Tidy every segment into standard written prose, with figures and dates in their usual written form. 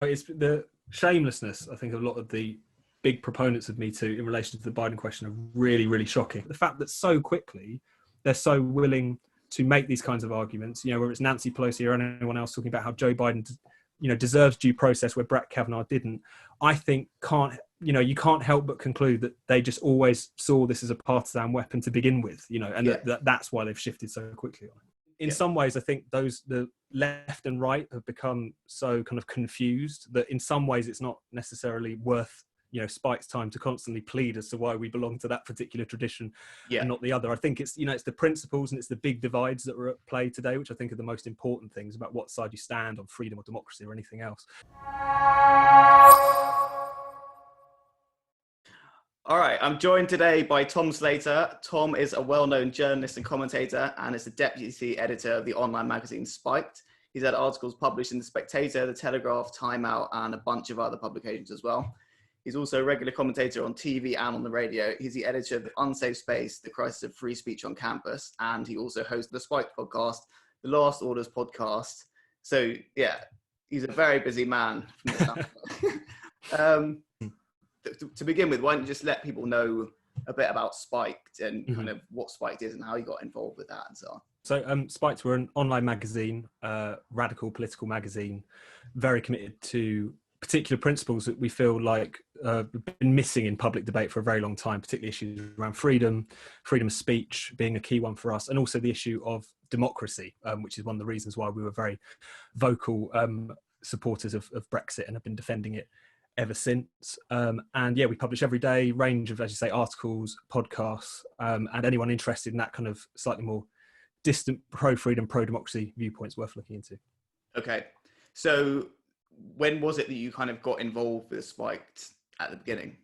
It's the shamelessness, I think, of a lot of the big proponents of Me Too in relation to the Biden question are really, really shocking. The fact that so quickly they're so willing to make these kinds of arguments, you know, whether it's Nancy Pelosi or anyone else talking about how Joe Biden, you know, deserves due process where Brett Kavanaugh didn't, I think you can't help but conclude that they just always saw this as a partisan weapon to begin with, you know, and that's why they've shifted so quickly on it. In some ways, I think the left and right have become so kind of confused that in some ways it's not necessarily worth, you know, Spike's time to constantly plead as to why we belong to that particular tradition and not the other. I think it's, you know, it's the principles and it's the big divides that are at play today, which I think are the most important things about what side you stand on, freedom or democracy or anything else. All right, I'm joined today by Tom Slater. Tom is a well-known journalist and commentator and is the deputy editor of the online magazine Spiked. He's had articles published in The Spectator, The Telegraph, Time Out, and a bunch of other publications as well. He's also a regular commentator on TV and on the radio. He's the editor of The Unsafe Space, The Crisis of Free Speech on Campus, and he also hosts the Spiked podcast, The Last Orders podcast. So, yeah, he's a very busy man. To begin with, why don't you just let people know a bit about Spiked and kind of what Spiked is and how you got involved with that and so on. So Spiked, we're an online magazine, radical political magazine, very committed to particular principles that we feel like have been missing in public debate for a very long time, particularly issues around freedom of speech being a key one for us, and also the issue of democracy, which is one of the reasons why we were very vocal supporters of Brexit and have been defending it ever since. And yeah, we publish every day, range of, as you say, articles, podcasts, and anyone interested in that kind of slightly more distant pro-freedom, pro-democracy viewpoints worth looking into. Okay. So when was it that you kind of got involved with Spiked at the beginning?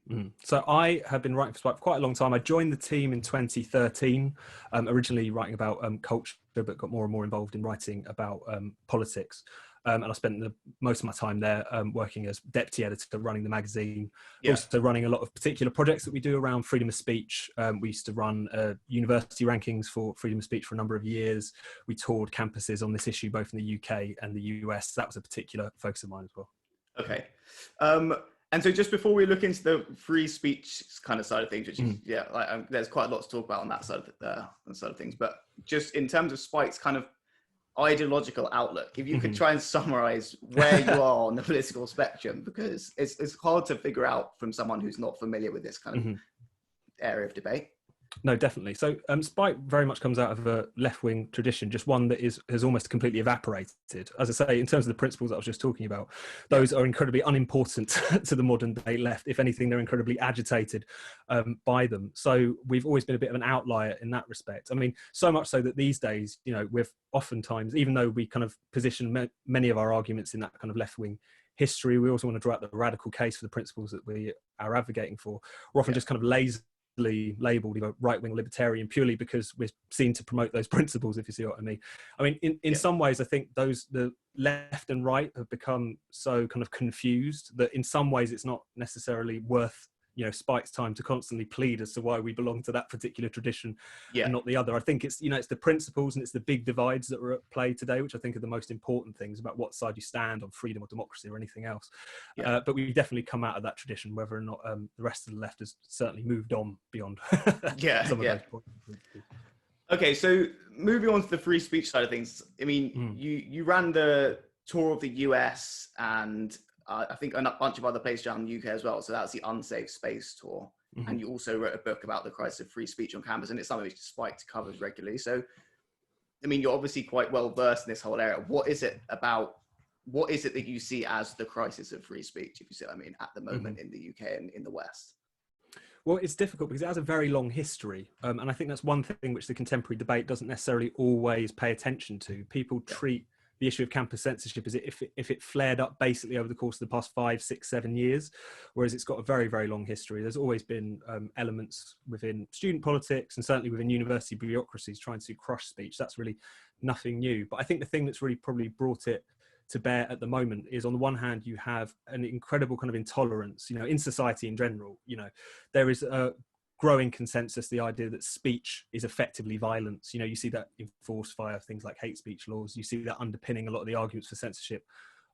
So I have been writing for Spiked for quite a long time. I joined the team in 2013, originally writing about culture, but got more and more involved in writing about politics. And I spent most of my time there working as deputy editor, running the magazine, also running a lot of particular projects that we do around freedom of speech. We used to run university rankings for freedom of speech for a number of years. We toured campuses on this issue, both in the UK and the US. That was a particular focus of mine as well. Okay. And so just before we look into the free speech kind of side of things, which is, there's quite a lot to talk about on that side of things. But just in terms of Spike's kind of ideological outlook, if you could try and summarize where you are on the political spectrum, because it's hard to figure out from someone who's not familiar with this kind of area of debate. No, definitely. So Spike very much comes out of a left-wing tradition, just one that has almost completely evaporated. As I say, in terms of the principles that I was just talking about, those are incredibly unimportant to the modern day left. If anything, they're incredibly agitated by them. So we've always been a bit of an outlier in that respect. I mean, so much so that these days, you know, we've oftentimes, even though we kind of position many of our arguments in that kind of left-wing history, we also want to draw out the radical case for the principles that we are advocating for. We're often just kind of labelled right-wing libertarian purely because we're seen to promote those principles, if you see what I mean. I mean, in some ways, I think the left and right have become so kind of confused that in some ways it's not necessarily worth, you know, Spike's time to constantly plead as to why we belong to that particular tradition and not the other. I think it's, you know, it's the principles and it's the big divides that are at play today, which I think are the most important things about what side you stand on, freedom or democracy or anything else. But we definitely come out of that tradition, whether or not the rest of the left has certainly moved on beyond some of those points. Okay, so moving on to the free speech side of things, I mean, you ran the tour of the US and I think a bunch of other places around the UK as well. So that's the Unsafe Space tour. And you also wrote a book about the crisis of free speech on campus, and it's something which Spike covers regularly. So, I mean, you're obviously quite well versed in this whole area. What is it that you see as the crisis of free speech, if you see what I mean, at the moment in the UK and in the West? Well, it's difficult because it has a very long history. And I think that's one thing which the contemporary debate doesn't necessarily always pay attention to. People treat the issue of campus censorship as if it flared up basically over the course of the past 5, 6, 7 years, whereas it's got a very, very long history. There's always been elements within student politics and certainly within university bureaucracies trying to crush speech. That's really nothing new. But I think the thing that's really probably brought it to bear at the moment is, on the one hand, you have an incredible kind of intolerance, you know, in society in general. You know, there is a growing consensus, the idea that speech is effectively violence. You know, you see that enforced via things like hate speech laws. You see that underpinning a lot of the arguments for censorship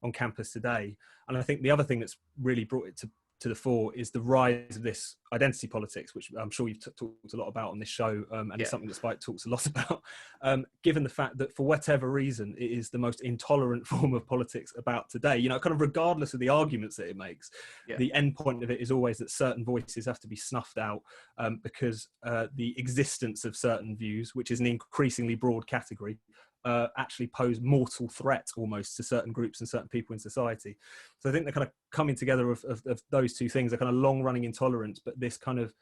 on campus today. And I think the other thing that's really brought it to the fore is the rise of this identity politics, which I'm sure you've talked a lot about on this show, and it's something that Spike talks a lot about, given the fact that for whatever reason, it is the most intolerant form of politics about today, you know, kind of regardless of the arguments that it makes. The end point of it is always that certain voices have to be snuffed out because the existence of certain views, which is an increasingly broad category, actually pose mortal threat almost to certain groups and certain people in society. So I think the kind of coming together of those two things, a kind of long running intolerance, but this kind of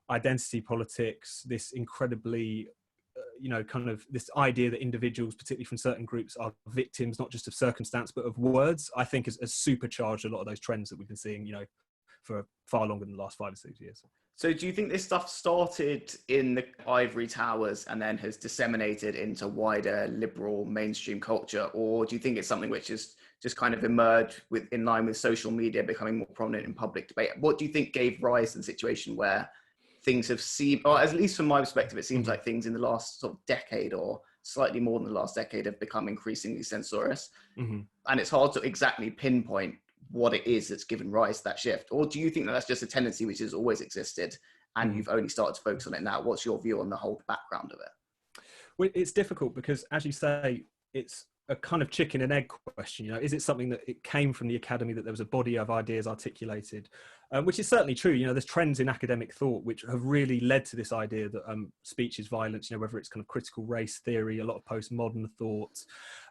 identity politics, this incredibly, you know, kind of this idea that individuals, particularly from certain groups, are victims, not just of circumstance, but of words, I think has supercharged a lot of those trends that we've been seeing, you know, for far longer than the last 5 or 6 years. So do you think this stuff started in the ivory towers and then has disseminated into wider liberal mainstream culture? Or do you think it's something which has just kind of emerged in line with social media becoming more prominent in public debate? What do you think gave rise to the situation where things have seemed, or at least from my perspective, it seems like things in the last sort of decade or slightly more than the last decade have become increasingly censorious? And it's hard to exactly pinpoint what it is that's given rise to that shift? Or do you think that that's just a tendency which has always existed and you've only started to focus on it now? What's your view on the whole background of it? Well, it's difficult because, as you say, it's a kind of chicken and egg question. You know, is it something that it came from the academy, that there was a body of ideas articulated, which is certainly true. You know, there's trends in academic thought which have really led to this idea that speech is violence, you know, whether it's kind of critical race theory, a lot of postmodern thought,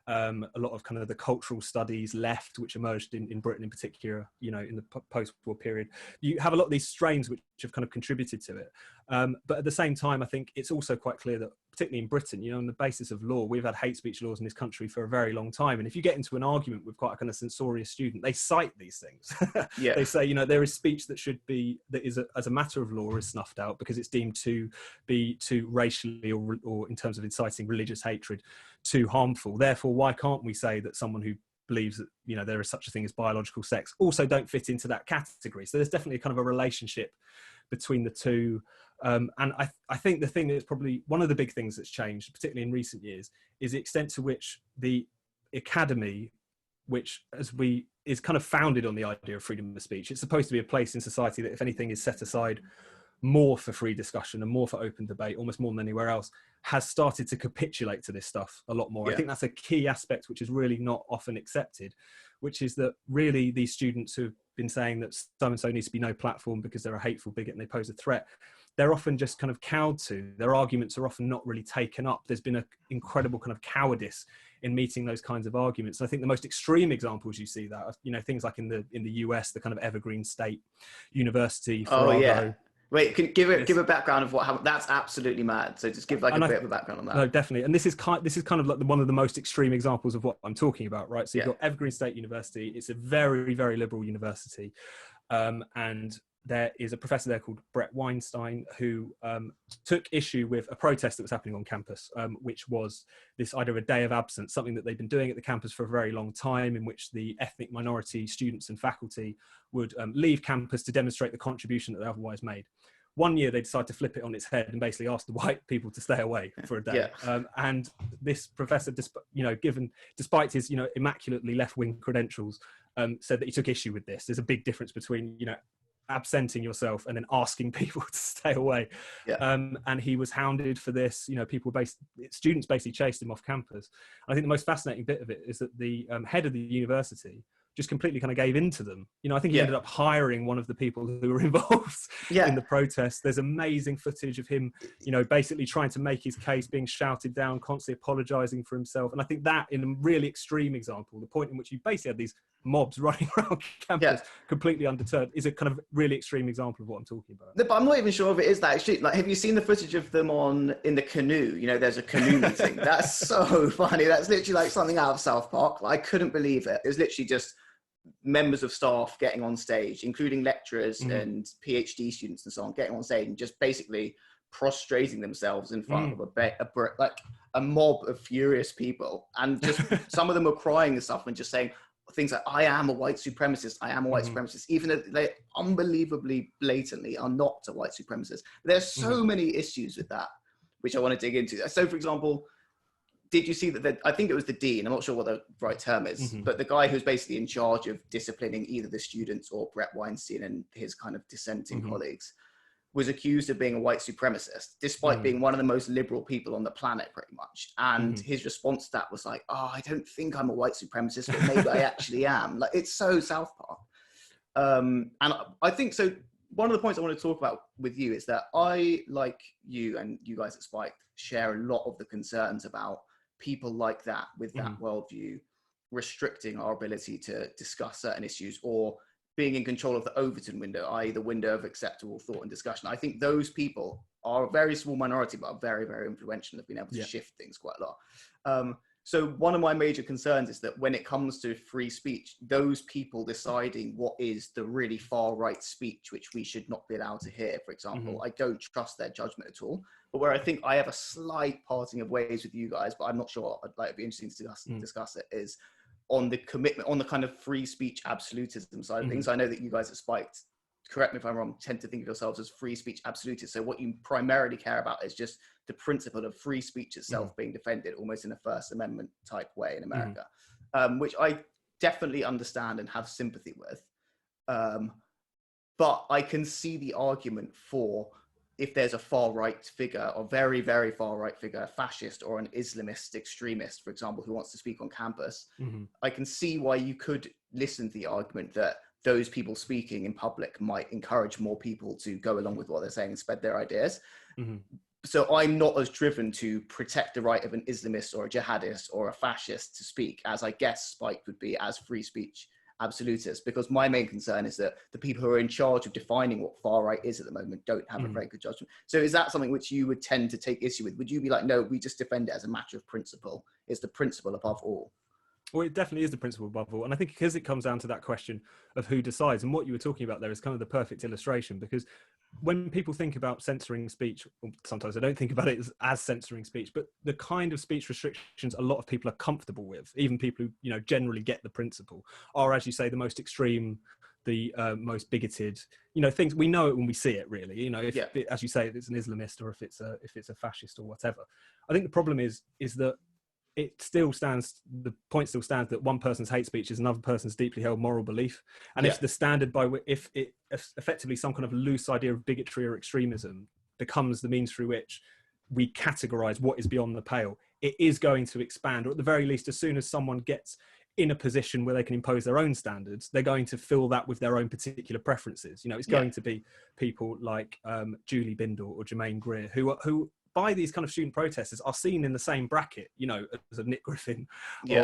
a lot of kind of the cultural studies left, which emerged in Britain in particular, you know, in the post-war period. You have a lot of these strains which have kind of contributed to it. But at the same time, I think it's also quite clear that, particularly in Britain, you know, on the basis of law, we've had hate speech laws in this country for a very long time. And if you get into an argument with quite a kind of censorious student, they cite these things. They say, you know, there is speech that should be, that is as a matter of law is snuffed out because it's deemed to be too racially or in terms of inciting religious hatred, too harmful. Therefore, why can't we say that someone who believes that, you know, there is such a thing as biological sex also don't fit into that category? So there's definitely a kind of a relationship between the two. And I think the thing that's probably one of the big things that's changed, particularly in recent years, is the extent to which the academy, which is kind of founded on the idea of freedom of speech, it's supposed to be a place in society that, if anything, is set aside more for free discussion and more for open debate, almost more than anywhere else, has started to capitulate to this stuff a lot more. I think that's a key aspect which is really not often accepted, which is that really these students who've been saying that so-and-so needs to be no platform because they're a hateful bigot and they pose a threat, they're often just kind of cowed to. Their arguments are often not really taken up. There's been an incredible kind of cowardice in meeting those kinds of arguments. And I think the most extreme examples you see that are, you know, things like in the US, the kind of Evergreen State University. Wait, can give a background of how that's absolutely mad. So just give like a bit of a background on that. No, definitely. And this is kind of like one of the most extreme examples of what I'm talking about, right? So you've got Evergreen State University. It's a very, very liberal university. And there is a professor there called Brett Weinstein who took issue with a protest that was happening on campus, which was this idea of a day of absence, something that they've been doing at the campus for a very long time, in which the ethnic minority students and faculty would leave campus to demonstrate the contribution that they otherwise made. One year they decided to flip it on its head and basically ask the white people to stay away for a day. And this professor, despite his, you know, immaculately left-wing credentials, said that he took issue with this. There's a big difference between, you know, absenting yourself and then asking people to stay away. And he was hounded for this. You know, students basically chased him off campus. And I think the most fascinating bit of it is that the head of the university just completely kind of gave in to them. You know, I think he ended up hiring one of the people who were involved in the protest. There's amazing footage of him, you know, basically trying to make his case, being shouted down, constantly apologizing for himself. And I think that, in a really extreme example, the point in which you basically had these mobs running around campus completely undeterred, is a kind of really extreme example of what I'm talking about. No, but I'm not even sure if it is that extreme. Like, have you seen the footage of them in the canoe? You know, there's a canoe meeting. That's so funny. That's literally like something out of South Park. Like, I couldn't believe it. It was literally just members of staff getting on stage, including lecturers and PhD students and so on, getting on stage and just basically prostrating themselves in front of a mob of furious people. And just some of them were crying and stuff and just saying things like, I am a white supremacist, I am a white supremacist, even though they unbelievably blatantly are not a white supremacist. There's so many issues with that, which I want to dig into. So, for example, did you see that? I think it was the dean. I'm not sure what the right term is, but the guy who's basically in charge of disciplining either the students or Brett Weinstein and his kind of dissenting colleagues was accused of being a white supremacist, despite being one of the most liberal people on the planet, pretty much. And his response to that was like, "Oh, I don't think I'm a white supremacist, but maybe I actually am." Like, it's so South Park. And I think so. One of the points I want to talk about with you is that I, like you and you guys at Spike, share a lot of the concerns about people like that with that worldview restricting our ability to discuss certain issues, or being in control of the Overton window, i.e. the window of acceptable thought and discussion. I think those people are a very small minority, but are very, very influential and have been able to shift things quite a lot. So one of my major concerns is that when it comes to free speech, those people deciding what is the really far right speech, which we should not be allowed to hear, for example, I don't trust their judgment at all. But where I think I have a slight parting of ways with you guys, but I'm not sure, it'd be interesting to discuss it, is on the commitment, on the kind of free speech absolutism side of things. I know that you guys at Spiked, correct me if I'm wrong, tend to think of yourselves as free speech absolutists. So what you primarily care about is just the principle of free speech itself being defended, almost in a First Amendment type way in America, which I definitely understand and have sympathy with. But I can see the argument for, if there's a far right figure, or very, very far right figure, a fascist or an Islamist extremist, for example, who wants to speak on campus, I can see why you could listen to the argument that those people speaking in public might encourage more people to go along with what they're saying and spread their ideas. So I'm not as driven to protect the right of an Islamist or a jihadist or a fascist to speak as I guess Spike would be as free speech absolutist, because my main concern is that the people who are in charge of defining what far right is at the moment don't have a very good judgment. So is that something which you would tend to take issue with? Would you be like, no, we just defend it as a matter of principle? It's the principle above all. Well, it definitely is the principle above all. And I think because it comes down to that question of who decides, and what you were talking about there is kind of the perfect illustration, because when people think about censoring speech, sometimes I don't think about it as censoring speech, but the kind of speech restrictions a lot of people are comfortable with, even people who, you know, generally get the principle, are, as you say, the most extreme, the most bigoted, you know, things. We know it when we see it, really. You know, if it, as you say, if it's an Islamist or if it's a fascist or whatever. I think the problem is that it still stands, the point still stands that one person's hate speech is another person's deeply held moral belief. And if the standard by which, if it effectively some kind of loose idea of bigotry or extremism becomes the means through which we categorize what is beyond the pale, it is going to expand, or at the very least, as soon as someone gets in a position where they can impose their own standards, they're going to fill that with their own particular preferences. You know, it's going to be people like Julie Bindel or Jermaine Greer, who by these kind of student protesters are seen in the same bracket, you know, as a Nick Griffin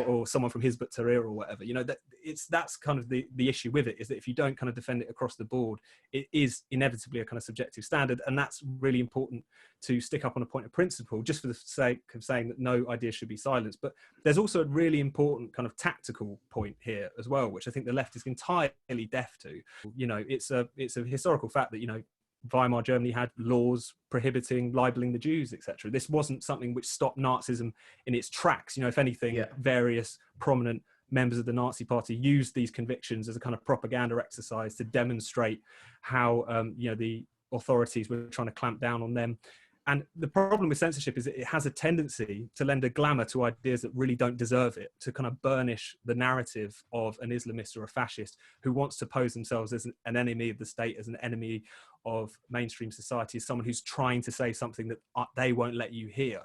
or someone from Hizb ut-Tahrir or whatever. You know, that's kind of the issue with it, is that if you don't kind of defend it across the board, it is inevitably a kind of subjective standard. And that's really important to stick up on a point of principle, just for the sake of saying that no idea should be silenced. But there's also a really important kind of tactical point here as well, which I think the left is entirely deaf to. You know, it's a historical fact that, you know, Weimar Germany had laws prohibiting libeling the Jews, etc. This wasn't something which stopped Nazism in its tracks. You know, if anything, various prominent members of the Nazi Party used these convictions as a kind of propaganda exercise to demonstrate how, you know, the authorities were trying to clamp down on them. And the problem with censorship is that it has a tendency to lend a glamour to ideas that really don't deserve it, to kind of burnish the narrative of an Islamist or a fascist who wants to pose themselves as an enemy of the state, as an enemy of mainstream society, as someone who's trying to say something that they won't let you hear.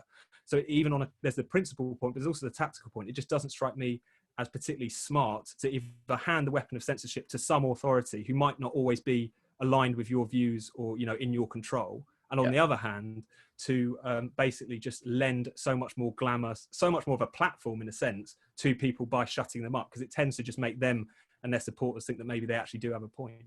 So even on there's the principal point, but there's also the tactical point. It just doesn't strike me as particularly smart to either hand the weapon of censorship to some authority who might not always be aligned with your views or, you know, in your control. And on the other hand, to basically just lend so much more glamour, so much more of a platform in a sense to people by shutting them up, because it tends to just make them and their supporters think that maybe they actually do have a point.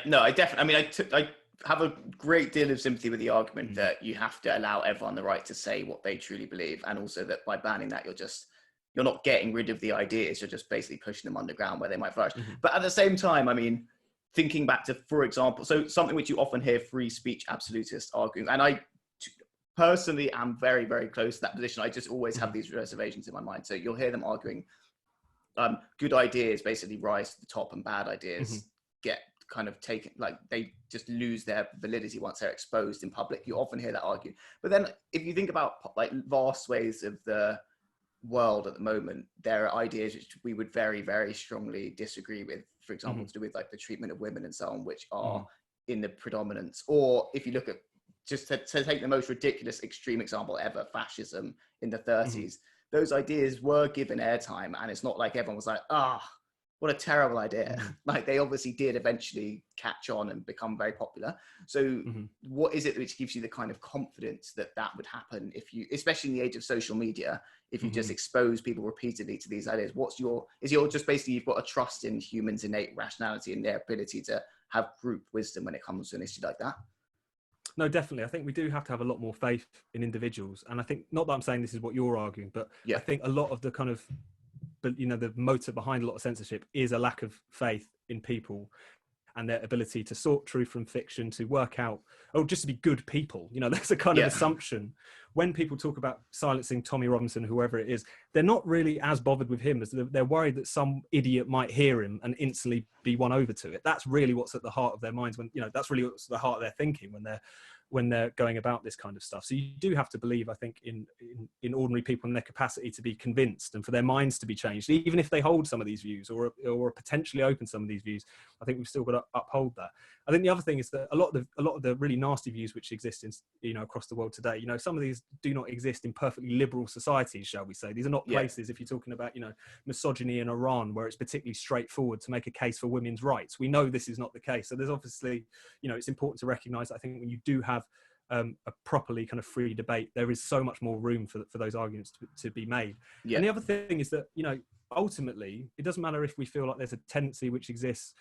No, I definitely, I mean, I have a great deal of sympathy with the argument that you have to allow everyone the right to say what they truly believe, and also that by banning that, you're not getting rid of the ideas, you're just basically pushing them underground where they might flourish. But at the same time, I mean, thinking back to, for example, so something which you often hear free speech absolutists arguing, and I personally am very, very close to that position. I just always have these reservations in my mind. So you'll hear them arguing good ideas basically rise to the top and bad ideas get kind of taken, like they just lose their validity once they're exposed in public. You often hear that argued. But then if you think about like vast swathes of the world at the moment, there are ideas which we would very, very strongly disagree with, for example, to do with like the treatment of women and so on, which are in the predominance. Or if you look at, just to take the most ridiculous extreme example ever, fascism in the 30s, those ideas were given airtime, and it's not like everyone was like, what a terrible idea. Like, they obviously did eventually catch on and become very popular. So what is it which gives you the kind of confidence that that would happen if you, especially in the age of social media, if you just expose people repeatedly to these ideas? Is your just basically, you've got a trust in humans' innate rationality and their ability to have group wisdom when it comes to an issue like that? No, definitely. I think we do have to have a lot more faith in individuals. And I think, not that I'm saying this is what you're arguing, but I think a lot of the kind of, the motor behind a lot of censorship is a lack of faith in people and their ability to sort truth from fiction, to work out, just to be good people. There's a kind of assumption when people talk about silencing Tommy Robinson, whoever it is, they're not really as bothered with him as they're worried that some idiot might hear him and instantly be won over to it. That's really what's at the heart of their minds that's really what's at the heart of their thinking when they're going about this kind of stuff. So you do have to believe, I think, in ordinary people and their capacity to be convinced and for their minds to be changed, even if they hold some of these views or potentially open some of these views. I think we've still got to uphold that. I think the other thing is that a lot of the really nasty views which exist in across the world today, some of these do not exist in perfectly liberal societies, shall we say. These are not places, if you're talking about misogyny in Iran, where it's particularly straightforward to make a case for women's rights. We know this is not the case. So there's obviously, it's important to recognize that. I think when you do have a properly kind of free debate, there is so much more room for those arguments to be made. And the other thing is that ultimately it doesn't matter if we feel like there's a tendency which exists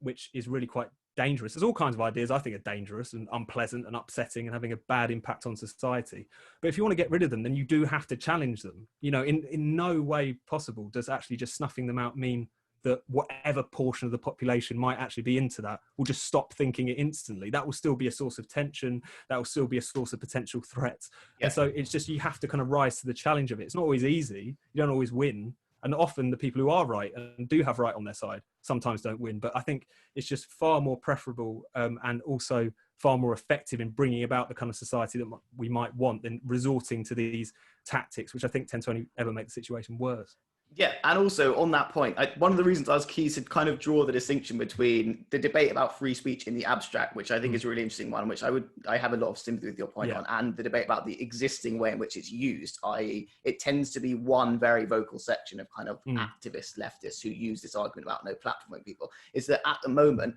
which is really quite dangerous. There's all kinds of ideas I think are dangerous and unpleasant and upsetting and having a bad impact on society, but if you want to get rid of them, then you do have to challenge them. In no way possible does actually just snuffing them out mean that whatever portion of the population might actually be into that will just stop thinking it instantly. That will still be a source of tension. That will still be a source of potential threats. And so it's just, you have to kind of rise to the challenge of it. It's not always easy. You don't always win. And often the people who are right and do have right on their side sometimes don't win. But I think it's just far more preferable and also far more effective in bringing about the kind of society that we might want than resorting to these tactics, which I think tend to only ever make the situation worse. Yeah, and also on that point, one of the reasons I was keen to kind of draw the distinction between the debate about free speech in the abstract, which I think is a really interesting one, which I have a lot of sympathy with your point on, and the debate about the existing way in which it's used, i.e. it tends to be one very vocal section of kind of activist leftists who use this argument about no platforming people, is that at the moment,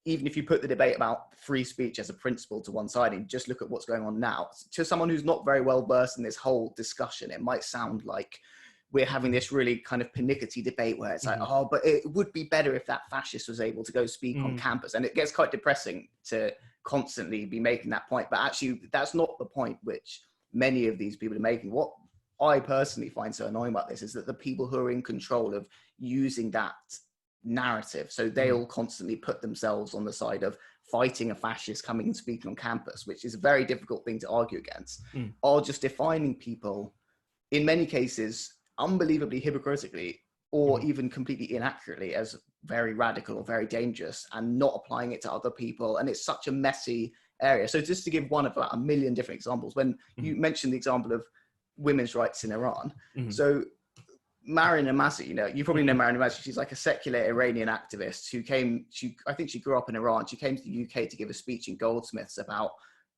even if you put the debate about free speech as a principle to one side and just look at what's going on now, to someone who's not very well versed in this whole discussion, it might sound like we're having this really kind of pernickety debate where it's like, but it would be better if that fascist was able to go speak on campus. And it gets quite depressing to constantly be making that point. But actually, that's not the point which many of these people are making. What I personally find so annoying about this is that the people who are in control of using that narrative, so they'll constantly put themselves on the side of fighting a fascist coming and speaking on campus, which is a very difficult thing to argue against, are just defining people, in many cases, unbelievably hypocritically or even completely inaccurately, as very radical or very dangerous, and not applying it to other people. And it's such a messy area. So just to give one of about a million different examples, when you mentioned the example of women's rights in Iran. So Marin Amasi, you probably know Marin Amasi. She's like a secular Iranian activist who I think she grew up in Iran. She came to the UK to give a speech in Goldsmiths about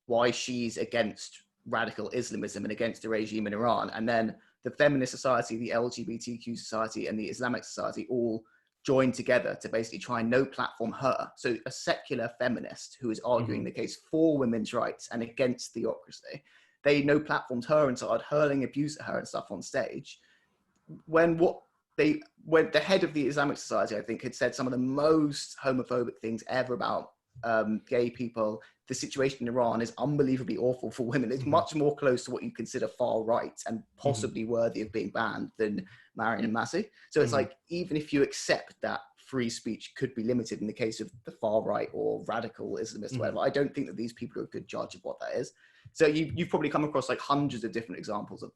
why she's against radical Islamism and against the regime in Iran. And then the feminist society, the LGBTQ society, and the Islamic society all joined together to basically try and no platform her. So a secular feminist who is arguing the case for women's rights and against theocracy, they no platformed her and started hurling abuse at her and stuff on stage. When the head of the Islamic society, I think, had said some of the most homophobic things ever about gay people. The situation in Iran is unbelievably awful for women. It's much more close to what you consider far right and possibly worthy of being banned than Marin Amasi. So it's like, even if you accept that free speech could be limited in the case of the far right or radical Islamists, whatever, I don't think that these people are a good judge of what that is. So you've probably come across like hundreds of different examples of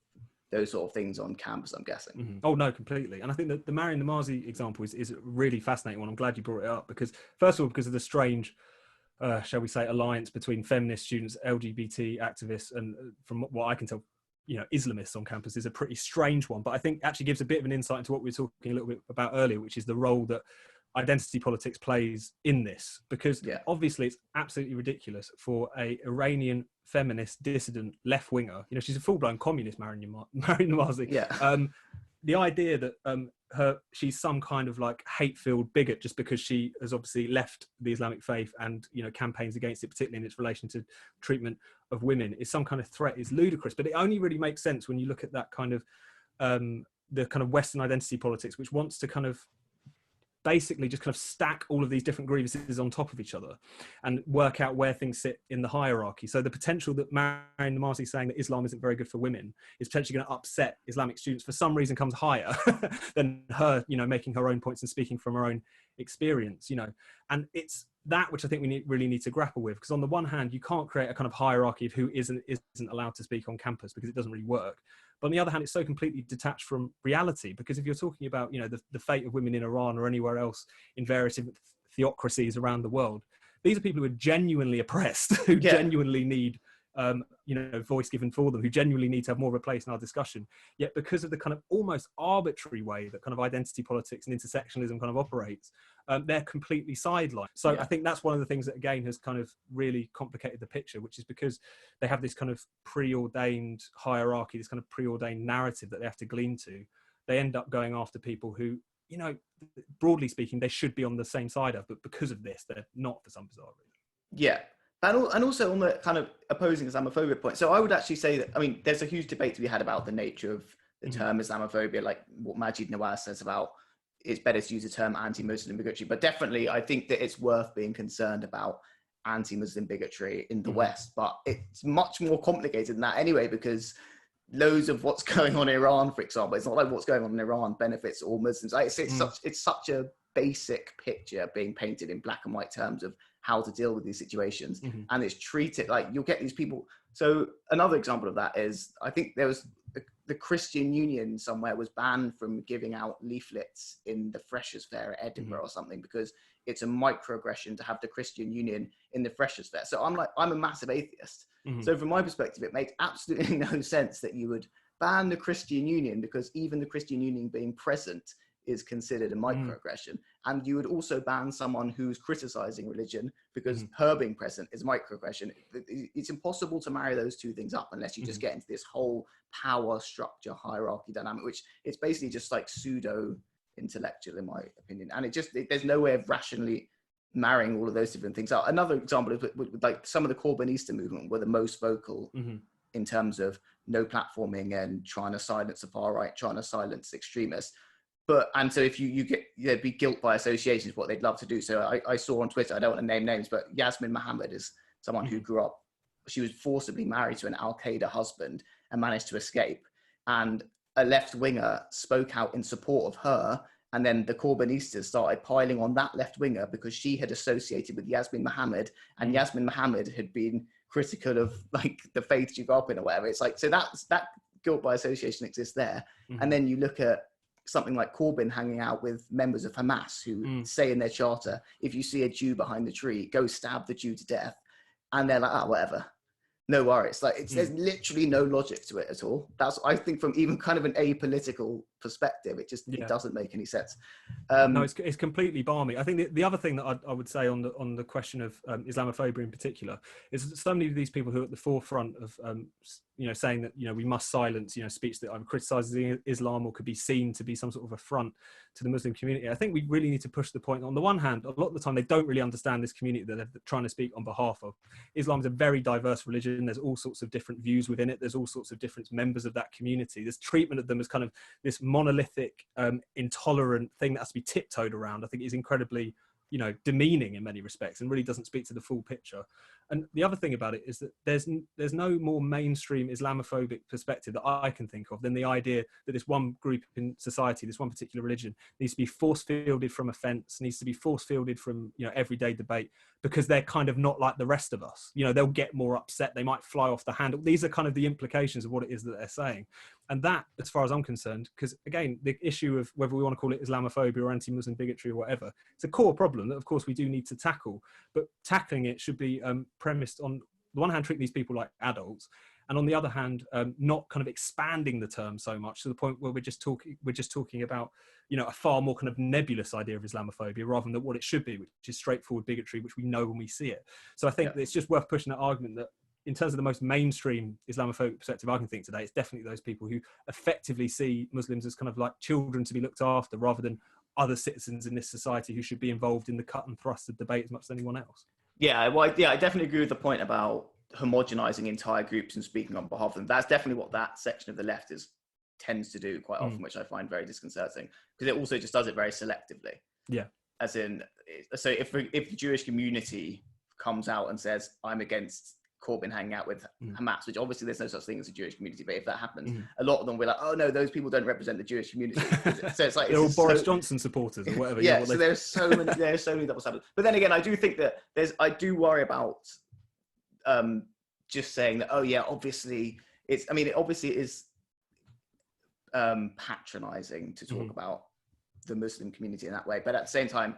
those sort of things on campus, I'm guessing. Oh, no, completely. And I think that the Marin Namazi example is a really fascinating one. I'm glad you brought it up because, first of all, because of the strange, shall we say, alliance between feminist students, LGBT activists, and from what I can tell, Islamists on campus is a pretty strange one, but I think actually gives a bit of an insight into what we were talking a little bit about earlier, which is the role that identity politics plays in this, because obviously it's absolutely ridiculous for a Iranian feminist dissident left-winger, she's a full-blown communist, Mariam Namazi, the idea that she's some kind of like hate-filled bigot just because she has obviously left the Islamic faith and campaigns against it, particularly in its relation to treatment of women, is some kind of threat, is ludicrous. But it only really makes sense when you look at that kind of the kind of Western identity politics, which wants to kind of basically just kind of stack all of these different grievances on top of each other and work out where things sit in the hierarchy. So the potential that Mariam Namazi saying that Islam isn't very good for women is potentially going to upset Islamic students for some reason comes higher than her, making her own points and speaking from her own experience, and it's that which I think we really need to grapple with, because on the one hand, you can't create a kind of hierarchy of who isn't allowed to speak on campus because it doesn't really work. But on the other hand, it's so completely detached from reality, because if you're talking about, the fate of women in Iran or anywhere else in various theocracies around the world, these are people who are genuinely oppressed, who genuinely need, voice given for them, who genuinely need to have more of a place in our discussion. Yet because of the kind of almost arbitrary way that kind of identity politics and intersectionalism kind of operates, they're completely sidelined. So I think that's one of the things that, again, has kind of really complicated the picture, which is because they have this kind of preordained hierarchy, this kind of preordained narrative that they have to glean to. They end up going after people who, broadly speaking, they should be on the same side of, but because of this, they're not, for some bizarre reason. Yeah. And also on the kind of opposing Islamophobia point. So I would actually say that, there's a huge debate to be had about the nature of the term Islamophobia, like what Majid Nawaz says about it's better to use the term anti-Muslim bigotry. But definitely, I think that it's worth being concerned about anti-Muslim bigotry in the West. But it's much more complicated than that anyway, because loads of what's going on in Iran, for example, it's not like what's going on in Iran benefits all Muslims. It's such a basic picture being painted in black and white terms of how to deal with these situations, and it's treated like you'll get these people. So another example of that is, I think there was the Christian Union somewhere was banned from giving out leaflets in the Freshers' Fair at Edinburgh or something, because it's a microaggression to have the Christian Union in the Freshers' Fair. So I'm a massive atheist. So from my perspective, it makes absolutely no sense that you would ban the Christian Union, because even the Christian Union being present is considered a microaggression. And you would also ban someone who's criticizing religion, because her being present is microaggression. It's impossible to marry those two things up unless you just get into this whole power structure hierarchy dynamic, which it's basically just like pseudo intellectual, in my opinion. And there's no way of rationally marrying all of those different things out. Another example is like some of the Corbynista movement were the most vocal in terms of no platforming and trying to silence the far right, trying to silence extremists. And so if you get, there'd be guilt by association is what they'd love to do. So I saw on Twitter, I don't want to name names, but Yasmin Mohammed is someone who grew up, she was forcibly married to an Al-Qaeda husband and managed to escape. And a left winger spoke out in support of her. And then the Corbynistas started piling on that left winger because she had associated with Yasmin Mohammed, and Yasmin Mohammed had been critical of like the faith she grew up in or whatever. It's like, so that guilt by association exists there. And then you look at something like Corbyn hanging out with members of Hamas who say in their charter, if you see a Jew behind the tree, go stab the Jew to death. And they're like, whatever. No worries. Like there's literally no logic to it at all. That's, I think, from even kind of an apolitical perspective, it doesn't make any sense. No, it's completely balmy. I think the other thing that I would say on the question of Islamophobia in particular is that so many of these people who are at the forefront of saying that we must silence speech that either criticizes Islam or could be seen to be some sort of affront to the Muslim community. I think we really need to push the point. On the one hand, a lot of the time they don't really understand this community that they're trying to speak on behalf of. Islam is a very diverse religion. There's all sorts of different views within it. There's all sorts of different members of that community. There's treatment of them as kind of this monolithic, intolerant thing that has to be tiptoed around. I think is incredibly demeaning in many respects and really doesn't speak to the full picture. And the other thing about it is that there's no more mainstream Islamophobic perspective that I can think of than the idea that this one group in society, this one particular religion, needs to be force-fielded from offence, needs to be force-fielded from everyday debate, because they're kind of not like the rest of us. They'll get more upset, they might fly off the handle. These are kind of the implications of what it is that they're saying. And that, as far as I'm concerned, because again, the issue of whether we want to call it Islamophobia or anti-Muslim bigotry or whatever, it's a core problem that of course we do need to tackle, but tackling it should be premised on the one hand, treat these people like adults, and on the other hand, not kind of expanding the term so much to the point where we're just talking about, you know, a far more kind of nebulous idea of Islamophobia rather than what it should be, which is straightforward bigotry, which we know when we see it. So I think it's just worth pushing that argument that in terms of the most mainstream Islamophobic perspective I can think today, it's definitely those people who effectively see Muslims as kind of like children to be looked after rather than other citizens in this society who should be involved in the cut and thrust of debate as much as anyone else. Yeah, well, I definitely agree with the point about homogenizing entire groups and speaking on behalf of them. That's definitely what that section of the left tends to do quite often, which I find very disconcerting, because it also just does it very selectively. Yeah. As in, so if the Jewish community comes out and says, I'm against Corbyn hanging out with Hamas, which obviously there's no such thing as a Jewish community, but if that happens, a lot of them will be like, oh no, those people don't represent the Jewish community. So it's like they're all Boris Johnson supporters or whatever. Yeah, so there's so many double standards. But then again, I do think that I do worry about just saying that, oh yeah, obviously it obviously is patronizing to talk about the Muslim community in that way, but at the same time,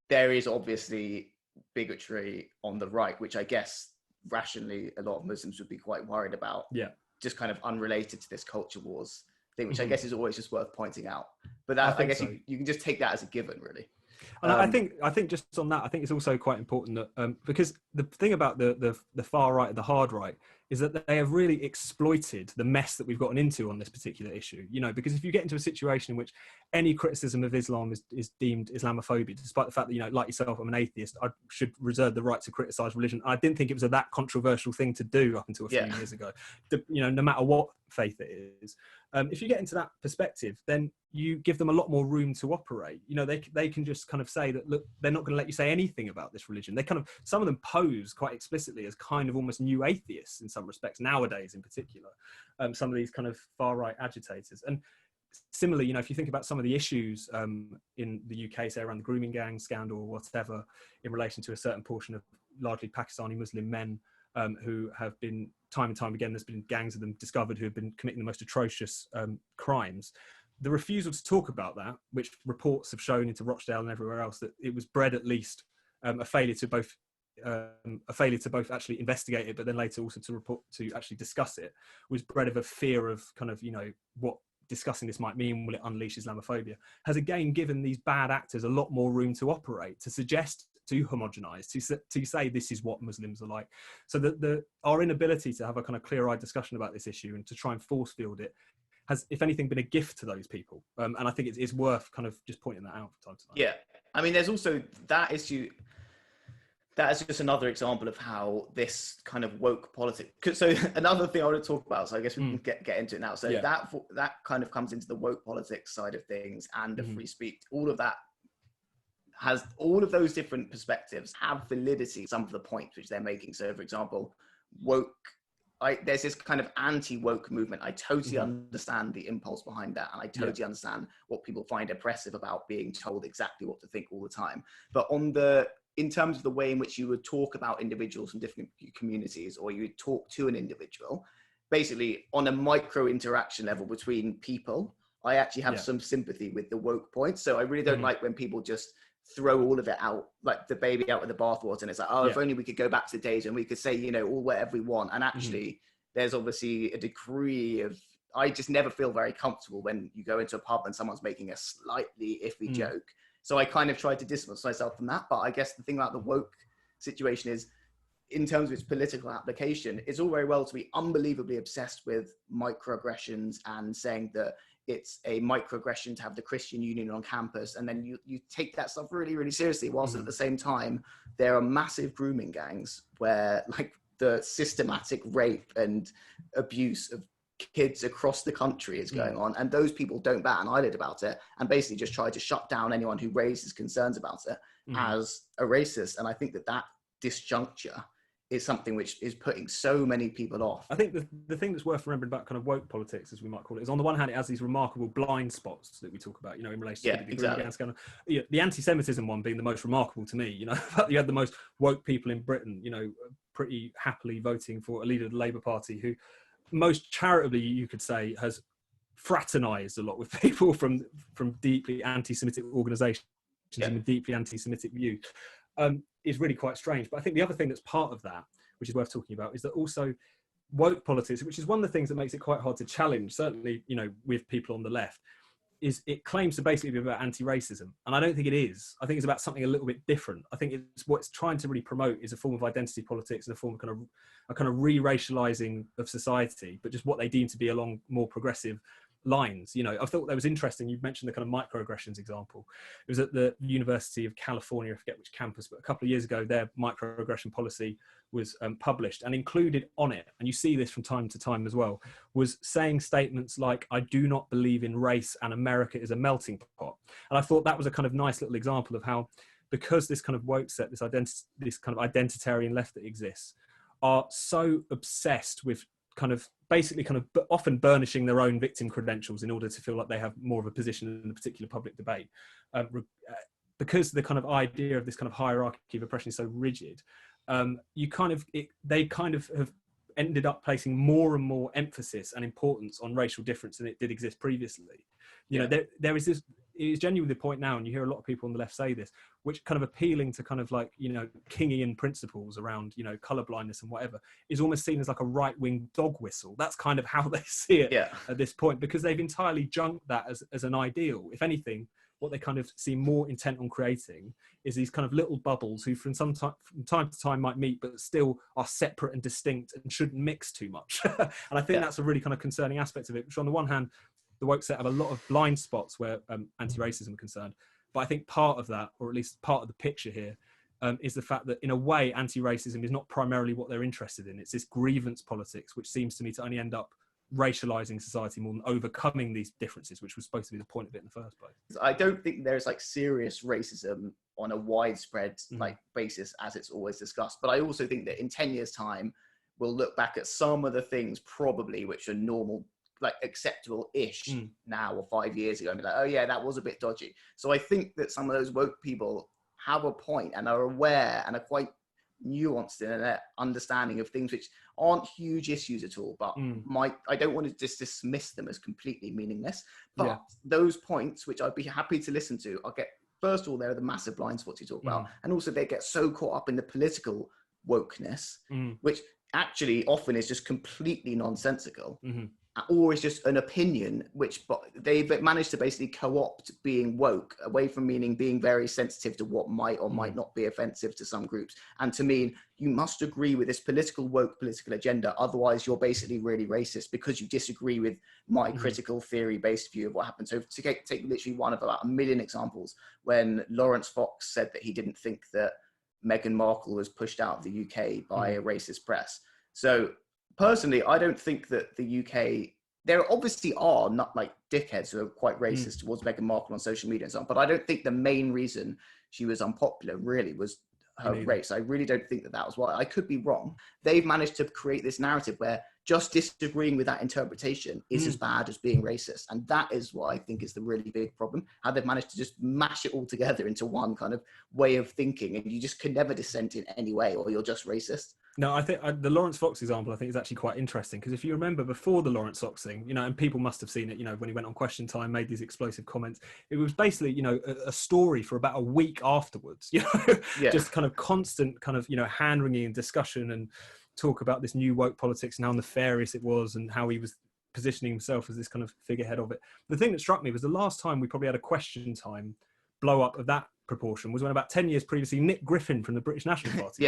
there is obviously bigotry on the right, which I guess rationally a lot of Muslims would be quite worried about. Yeah, just kind of unrelated to this culture wars thing, which I guess is always just worth pointing out. But that, I guess so. you can just take that as a given, really. And I think just on that, I think it's also quite important that because the thing about the far right and the hard right is that they have really exploited the mess that we've gotten into on this particular issue. You know, because if you get into a situation in which any criticism of Islam is deemed Islamophobia, despite the fact that, you know, like yourself, I'm an atheist, I should reserve the right to criticize religion. I didn't think it was a that controversial thing to do up until a few years ago. You know, no matter what faith it is. If you get into that perspective, then you give them a lot more room to operate. You know, they can just kind of say that, look, they're not going to let you say anything about this religion. They kind of, some of them pose quite explicitly as kind of almost new atheists in some respects, nowadays in particular, some of these kind of far right agitators. And similarly, you know, if you think about some of the issues in the UK, say around the grooming gang scandal or whatever, in relation to a certain portion of largely Pakistani Muslim men who have been, time and time again, there's been gangs of them discovered who have been committing the most atrocious crimes. The refusal to talk about that, which reports have shown into Rochdale and everywhere else, that it was bred at least a failure to both actually investigate it, but then later also to actually discuss it, was bred of a fear of kind of, you know, what discussing this might mean, will it unleash Islamophobia, has again given these bad actors a lot more room to operate, to suggest, to homogenize, to say this is what Muslims are like. So that our inability to have a kind of clear-eyed discussion about this issue and to try and force field it has, if anything, been a gift to those people. And I think it's worth kind of just pointing that out from time to time. Yeah. I mean, there's also that issue. That is just another example of how this kind of woke politics. So another thing I want to talk about, so I guess we can get into it now. So that kind of comes into the woke politics side of things and the free speech. All of that has, all of those different perspectives have validity, some of the points which they're making. So for example, woke, there's this kind of anti-woke movement. I totally understand the impulse behind that. And I totally understand what people find oppressive about being told exactly what to think all the time. But in terms of the way in which you would talk about individuals from different communities, or you would talk to an individual, basically on a micro interaction level between people, I actually have some sympathy with the woke point. So I really don't like when people just throw all of it out, like the baby out with the bathwater, and it's like, if only we could go back to the days and we could say, you know, all whatever we want. And actually there's obviously a degree of, I just never feel very comfortable when you go into a pub and someone's making a slightly iffy joke. So I kind of tried to distance myself from that. But I guess the thing about the woke situation is, in terms of its political application, it's all very well to be unbelievably obsessed with microaggressions and saying that it's a microaggression to have the Christian Union on campus. And then you take that stuff really, really seriously, whilst at the same time, there are massive grooming gangs where like the systematic rape and abuse of kids across the country is going on. And those people don't bat an eyelid about it and basically just try to shut down anyone who raises concerns about it as a racist. And I think that disjuncture is something which is putting so many people off. I think the thing that's worth remembering about kind of woke politics, as we might call it, is on the one hand, it has these remarkable blind spots that we talk about, you know, in relation to the scandal. You know, the anti-Semitism one being the most remarkable to me, you know, you had the most woke people in Britain, you know, pretty happily voting for a leader of the Labour Party who most charitably, you could say, has fraternized a lot with people from deeply anti-Semitic organisations and with deeply anti-Semitic views. Is really quite strange. But I think the other thing that's part of that, which is worth talking about, is that also woke politics, which is one of the things that makes it quite hard to challenge, certainly, with people on the left, is it claims to basically be about anti-racism. And I don't think it is. I think it's about something a little bit different. I think it's what it's trying to really promote is a form of identity politics and a form of kind of re-racializing of society, but just what they deem to be along more progressive lines. I thought that was interesting. You mentioned the kind of microaggressions example. It was at the University of California, I forget which campus, but a couple of years ago, their microaggression policy was published, and included on it, and you see this from time to time as well, was saying statements like, "I do not believe in race and America is a melting pot." And I thought that was a kind of nice little example of how, because this kind of woke set, this kind of identitarian left that exists, are so obsessed with basically often burnishing their own victim credentials in order to feel like they have more of a position in a particular public debate, because the kind of idea of this kind of hierarchy of oppression is so rigid. They have ended up placing more and more emphasis and importance on racial difference than it did exist previously. There is this, it is genuinely the point now, and you hear a lot of people on the left say this, which kind of appealing to kind of like, Kingian principles around, colorblindness and whatever, is almost seen as like a right-wing dog whistle. That's kind of how they see it at this point, because they've entirely junked that as an ideal. If anything, what they kind of seem more intent on creating is these kind of little bubbles who from time to time might meet, but still are separate and distinct and shouldn't mix too much. And I think that's a really kind of concerning aspect of it, which on the one hand, the woke set have a lot of blind spots where anti-racism are concerned. But I think part of that, or at least part of the picture here, is the fact that in a way, anti-racism is not primarily what they're interested in. It's this grievance politics, which seems to me to only end up racializing society more than overcoming these differences, which was supposed to be the point of it in the first place. I don't think there's like serious racism on a widespread basis as it's always discussed. But I also think that in 10 years' time, we'll look back at some of the things probably which are normal, like acceptable-ish now or 5 years ago, and be like, oh yeah, that was a bit dodgy. So I think that some of those woke people have a point and are aware and are quite nuanced in their understanding of things which aren't huge issues at all, but I don't want to just dismiss them as completely meaningless. But those points, which I'd be happy to listen to, I'll get, first of all, there are the massive blind spots you talk about, and also they get so caught up in the political wokeness, which actually often is just completely nonsensical. Or is just an opinion, which they've managed to basically co-opt being woke away from meaning being very sensitive to what might or might not be offensive to some groups, and to mean you must agree with this woke political agenda, otherwise you're basically really racist because you disagree with my critical theory-based view of what happened. So to take literally one of about a million examples, when Lawrence Fox said that he didn't think that Meghan Markle was pushed out of the UK by a racist press. So personally, I don't think that the UK, there obviously are not like dickheads who are quite racist towards Meghan Markle on social media and so on, but I don't think the main reason she was unpopular really was her race. I really don't think that was why. I could be wrong. They've managed to create this narrative where just disagreeing with that interpretation is as bad as being racist. And that is what I think is the really big problem, how they've managed to just mash it all together into one kind of way of thinking. And you just can never dissent in any way, or you're just racist. No, I think the Lawrence Fox example, I think, is actually quite interesting, because if you remember before the Lawrence Fox thing, and people must have seen it, when he went on Question Time, made these explosive comments, it was basically, a story for about a week afterwards, just kind of constant kind of, hand-wringing and discussion and talk about this new woke politics and how nefarious it was and how he was positioning himself as this kind of figurehead of it. The thing that struck me was the last time we probably had a Question Time blow up of that proportion was when about 10 years previously, Nick Griffin from the British National Party.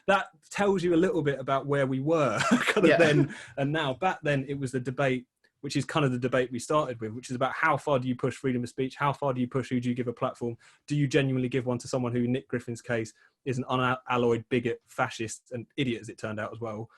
That tells you a little bit about where we were then and now. Back then it was the debate, which is kind of the debate we started with, which is about how far do you push freedom of speech? How far do you push who do you give a platform? Do you genuinely give one to someone who, in Nick Griffin's case, is an unalloyed bigot, fascist and idiot, as it turned out as well?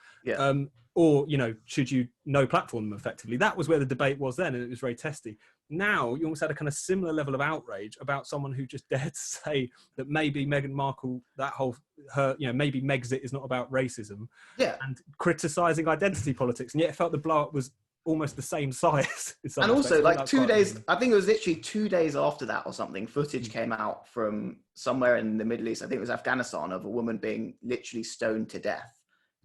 Or, should you no platform them effectively? That was where the debate was then, and it was very testy. Now, you almost had a kind of similar level of outrage about someone who just dared to say that maybe Meghan Markle, maybe Megxit is not about racism, and criticising identity politics, and yet it felt the blow-up was almost the same size. And also, like 2 days, I think it was literally 2 days after that or something, footage came out from somewhere in the Middle East, I think it was Afghanistan, of a woman being literally stoned to death.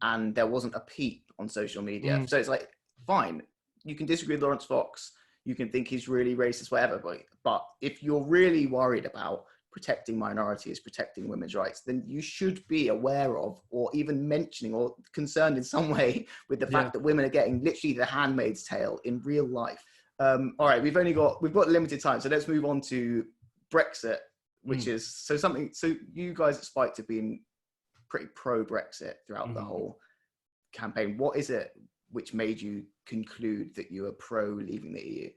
And there wasn't a peep on social media. So it's like, fine, you can disagree with Lawrence Fox, you can think he's really racist, whatever, but if you're really worried about protecting minorities, protecting women's rights, then you should be aware of, or even mentioning or concerned in some way with the fact that women are getting literally the handmaid's tale in real life. All right, we've got limited time, so let's move on to Brexit, which is so you guys at Spiked have been pretty pro Brexit throughout the whole campaign. What is it which made you conclude that you were pro leaving the EU?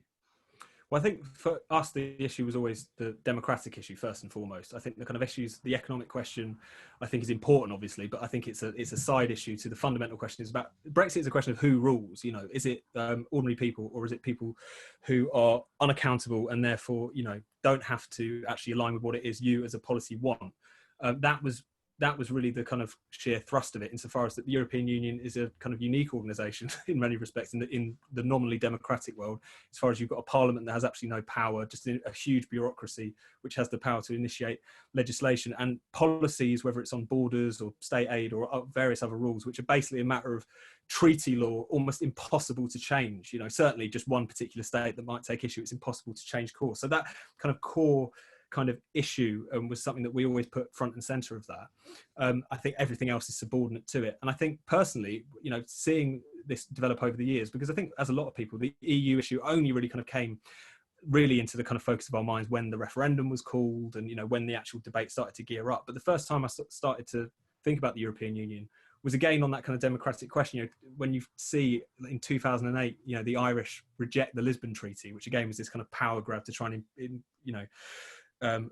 Well, I think for us, the issue was always the democratic issue, first and foremost. I think the kind of issues, the economic question, I think is important, obviously, but I think it's a side issue to the fundamental question. Is about Brexit is a question of who rules. You know, is it ordinary people, or is it people who are unaccountable and therefore, you know, don't have to actually align with what it is you as a policy want? That was really the kind of sheer thrust of it, insofar as that the European Union is a kind of unique organisation in many respects in the nominally democratic world, as far as you've got a parliament that has absolutely no power, just a huge bureaucracy which has the power to initiate legislation and policies, whether it's on borders or state aid or various other rules, which are basically a matter of treaty law, almost impossible to change. You know, certainly just one particular state that might take issue, it's impossible to change course. So that kind of core kind of issue was something that we always put front and center of that. I think everything else is subordinate to it. And I think personally, you know, seeing this develop over the years, because I think as a lot of people, the EU issue only really kind of came really into the kind of focus of our minds when the referendum was called and, you know, when the actual debate started to gear up. But the first time I started to think about the European Union was again on that kind of democratic question. You know, when you see in 2008, you know, the Irish reject the Lisbon Treaty, which again was this kind of power grab to try and, you know,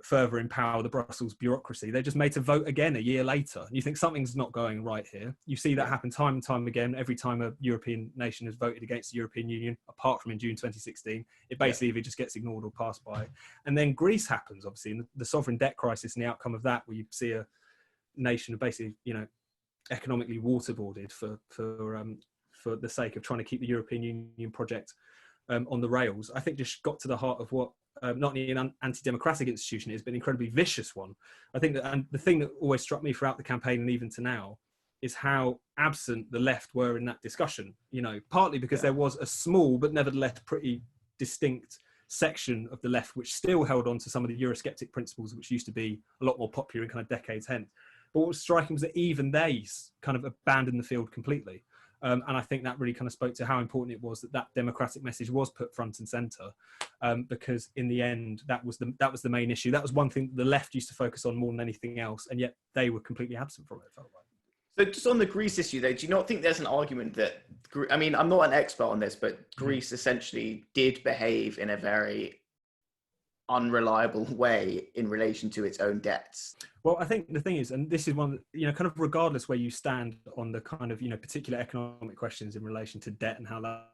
further empower the Brussels bureaucracy. They're just made to vote again a year later. And you think something's not going right here. You see that happen time and time again. Every time a European nation has voted against the European Union, apart from in June 2016, it basically either just gets ignored or passed by. And then Greece happens, obviously, and the sovereign debt crisis and the outcome of that, where you see a nation basically, you know, economically waterboarded for the sake of trying to keep the European Union project on the rails. I think just got to the heart of what not only an anti-democratic institution is, but an incredibly vicious one. I think that, and the thing that always struck me throughout the campaign and even to now, is how absent the left were in that discussion. You know, partly because there was a small but nevertheless pretty distinct section of the left which still held on to some of the Eurosceptic principles, which used to be a lot more popular in kind of decades hence. But what was striking was that even they kind of abandoned the field completely. And I think that really kind of spoke to how important it was that that democratic message was put front and center, because in the end, that was the main issue. That was one thing the left used to focus on more than anything else, and yet they were completely absent from it, felt like. So just on the Greece issue, though, do you not think there's an argument that, I mean, I'm not an expert on this, but Greece essentially did behave in a very unreliable way in relation to its own debts? Well, I think the thing is, and this is one, you know, kind of regardless where you stand on the kind of, you know, particular economic questions in relation to debt and how that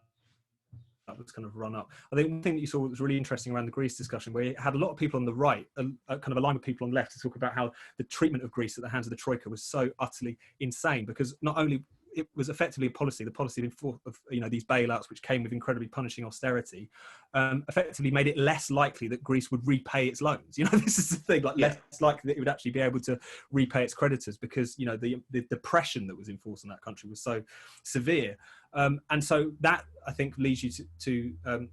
was kind of run up. I think one thing that you saw was really interesting around the Greece discussion, where you had a lot of people on the right, kind of aligned with people on the left, to talk about how the treatment of Greece at the hands of the Troika was so utterly insane, because not only it was effectively the policy of, you know, these bailouts, which came with incredibly punishing austerity, effectively made it less likely that Greece would repay its loans. You know, this is the thing, like less likely that it would actually be able to repay its creditors, because, you know, the depression that was enforced in that country was so severe. And so that, I think, leads you to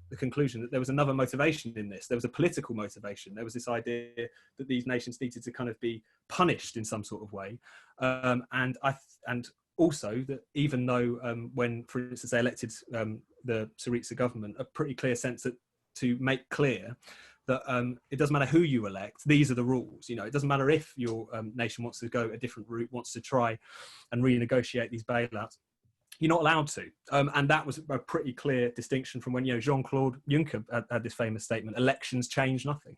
the conclusion that there was another motivation in this. There was a political motivation. There was this idea that these nations needed to kind of be punished in some sort of way. And also that even though when, for instance, they elected the Syriza government, a pretty clear sense that to make clear that it doesn't matter who you elect, these are the rules. You know, it doesn't matter if your nation wants to go a different route, wants to try and renegotiate these bailouts. You're not allowed to. And that was a pretty clear distinction from when, you know, Jean-Claude Juncker had this famous statement, elections change nothing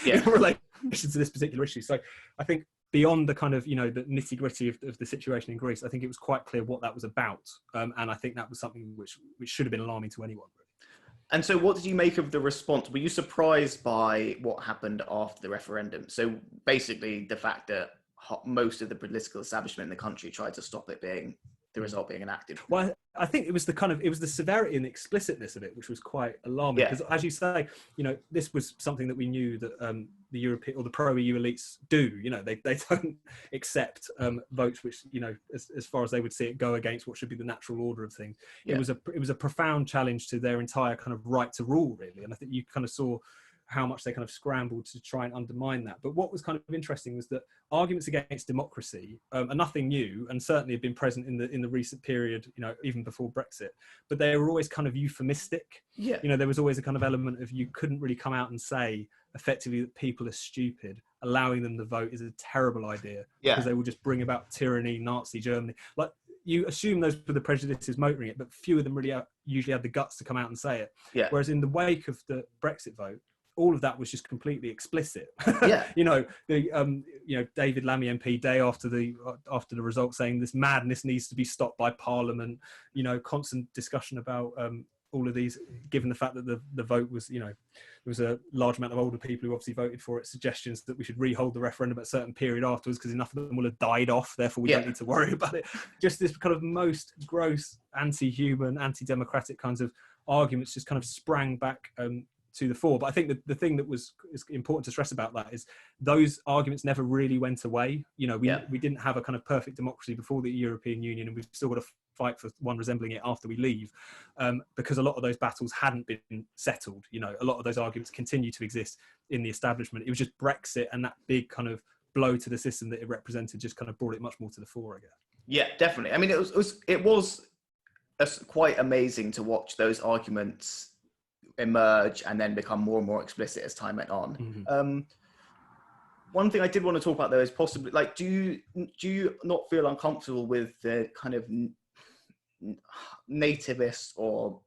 in relation to this particular issue. So I think beyond the kind of, you know, the nitty gritty of the situation in Greece, I think it was quite clear what that was about. And I think that was something which should have been alarming to anyone, really. And so what did you make of the response? Were you surprised by what happened after the referendum? So basically the fact that most of the political establishment in the country tried to stop it being, the result being enacted. Well, I think it was the severity and the explicitness of it, which was quite alarming. Because as you say, you know, this was something that we knew that the European or the pro-EU elites do. You know, they don't accept votes which, you know, as far as they would see it, go against what should be the natural order of things. It was a profound challenge to their entire kind of right to rule, really. And I think you kind of saw how much they kind of scrambled to try and undermine that. But what was kind of interesting was that arguments against democracy are nothing new, and certainly have been present in the recent period, you know, even before Brexit, but they were always kind of euphemistic. Yeah. You know, there was always a kind of element of, you couldn't really come out and say effectively that people are stupid. Allowing them to vote is a terrible idea, because they will just bring about tyranny, Nazi Germany. Like, you assume those were the prejudices motoring it, but few of them really usually had the guts to come out and say it. Yeah. Whereas in the wake of the Brexit vote, all of that was just completely explicit. Yeah. You know, David Lammy MP, day after the result, saying this madness needs to be stopped by Parliament. You know, constant discussion about all of these, given the fact that the vote was, you know, there was a large amount of older people who obviously voted for it, suggestions that we should rehold the referendum at a certain period afterwards because enough of them will have died off, therefore we don't need to worry about it. Just this kind of most gross anti-human, anti-democratic kinds of arguments just kind of sprang back to the fore. But I think that the thing that is important to stress about that is those arguments never really went away. You know, we didn't have a kind of perfect democracy before the European Union, and we've still got to fight for one resembling it after we leave, because a lot of those battles hadn't been settled. You know, a lot of those arguments continue to exist in the establishment. It was just Brexit and that big kind of blow to the system that it represented just kind of brought it much more to the fore, I guess. Yeah, definitely. I mean, it was quite amazing to watch those arguments emerge and then become more and more explicit as time went on. Mm-hmm. One thing I did want to talk about though is possibly, like, do you not feel uncomfortable with the kind of nativist or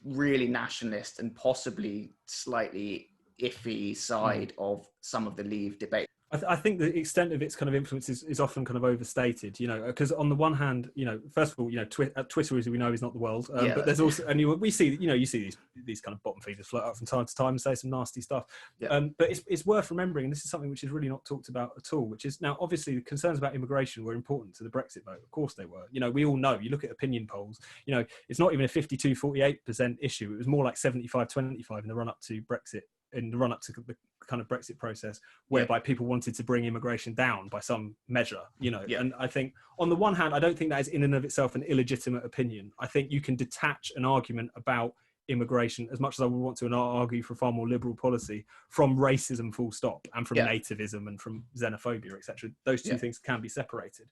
really nationalist and possibly slightly iffy side of some of the Leave debate? I think the extent of its kind of influence is often kind of overstated, you know, because on the one hand, you know, first of all, you know, Twitter, as we know, is not the world, but there's also, and we see, you know, you see these kind of bottom feeders float up from time to time and say some nasty stuff. But it's worth remembering, and this is something which is really not talked about at all, which is, now obviously the concerns about immigration were important to the Brexit vote. Of course they were. You know, we all know, you look at opinion polls, you know, it's not even a 52-48% issue. It was more like 75-25 in the run up to Brexit, in the run up to the kind of Brexit process, whereby people wanted to bring immigration down by some measure, you know. And I think on the one hand, I don't think that is in and of itself an illegitimate opinion. I think you can detach an argument about immigration, as much as I would want to argue for far more liberal policy, from racism full stop, and from nativism and from xenophobia, etc. Those two things can be separated.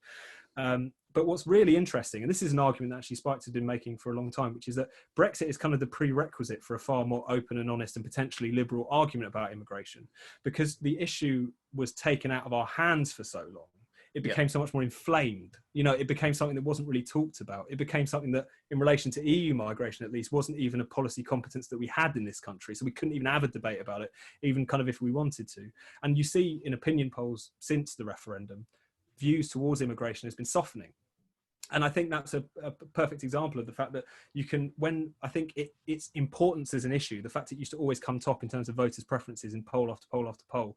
But what's really interesting, and this is an argument that actually Spikes has been making for a long time, which is that Brexit is kind of the prerequisite for a far more open and honest and potentially liberal argument about immigration, because the issue was taken out of our hands for so long. It became so much more inflamed. You know, it became something that wasn't really talked about. It became something that, in relation to EU migration at least, wasn't even a policy competence that we had in this country. So we couldn't even have a debate about it, even kind of if we wanted to. And you see in opinion polls since the referendum, views towards immigration has been softening. And I think that's a perfect example of the fact that you can, when I think its importance as an issue, the fact it used to always come top in terms of voters' preferences in poll after poll after poll,